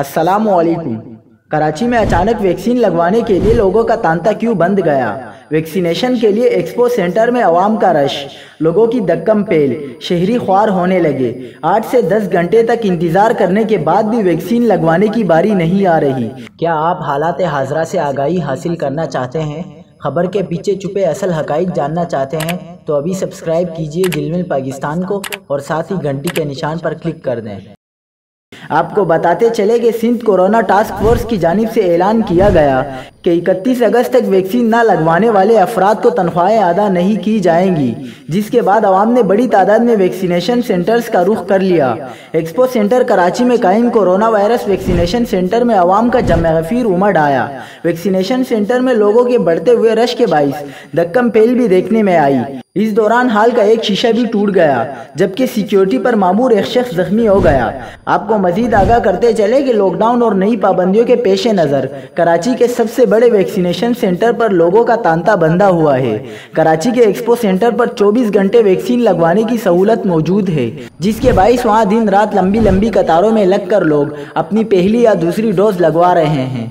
السلام علیکم۔ کراچی میں اچانک ویکسین لگوانے کے لیے لوگوں کا تانتا کیوں بند گیا؟ ویکسینیشن کے لیے ایکسپو سینٹر میں عوام کا رش، لوگوں کی دکم پیل، شہری خوار ہونے لگے۔ 8 سے 10 گھنٹے تک انتظار کرنے کے بعد بھی ویکسین لگوانے کی باری نہیں آ رہی۔ کیا آپ حالات حاضرہ سے آگاہی حاصل کرنا چاہتے ہیں؟ خبر کے پیچھے چھپے اصل حقائق جاننا چاہتے ہیں تو ابھی سبسکرائب کیجئے جلمل پاکستان کو اور ساتھ ہی گھنٹی کے نشان پر کلک کر دیں۔ آپ کو بتاتے چلے کہ سندھ کورونا ٹاسک فورس کی جانب سے اعلان کیا گیا کہ 31 اگست تک ویکسین نہ لگوانے والے افراد کو تنخواہیں ادا نہیں کی جائیں گی، جس کے بعد عوام نے بڑی تعداد میں ویکسینیشن سینٹرز کا رخ کر لیا۔ ایکسپو سینٹر کراچی میں قائم کورونا وائرس ویکسینیشن سینٹر میں عوام کا جمع غفیر امڈ آیا۔ ویکسینیشن سینٹر میں لوگوں کے بڑھتے ہوئے رش کے باعث دکم پیل بھی دیکھنے میں آئی۔ اس دوران ہال کا ایک شیشہ بھی ٹوٹ گیا، جبکہ سیکیورٹی پر مامور ایک شخص زخمی ہو گیا۔ آپ کو مزید آگاہ کرتے چلے کہ لاک ڈاؤن اور نئی پابندیوں کے پیش نظر کراچی کے سب سے بڑے ویکسینیشن سینٹر پر لوگوں کا تانتا بندھا ہوا ہے۔ کراچی کے ایکسپو سینٹر پر 24 گھنٹے ویکسین لگوانے کی سہولت موجود ہے، جس کے باعث وہاں دن رات لمبی قطاروں میں لگ کر لوگ اپنی پہلی یا دوسری ڈوز لگوا رہے ہیں۔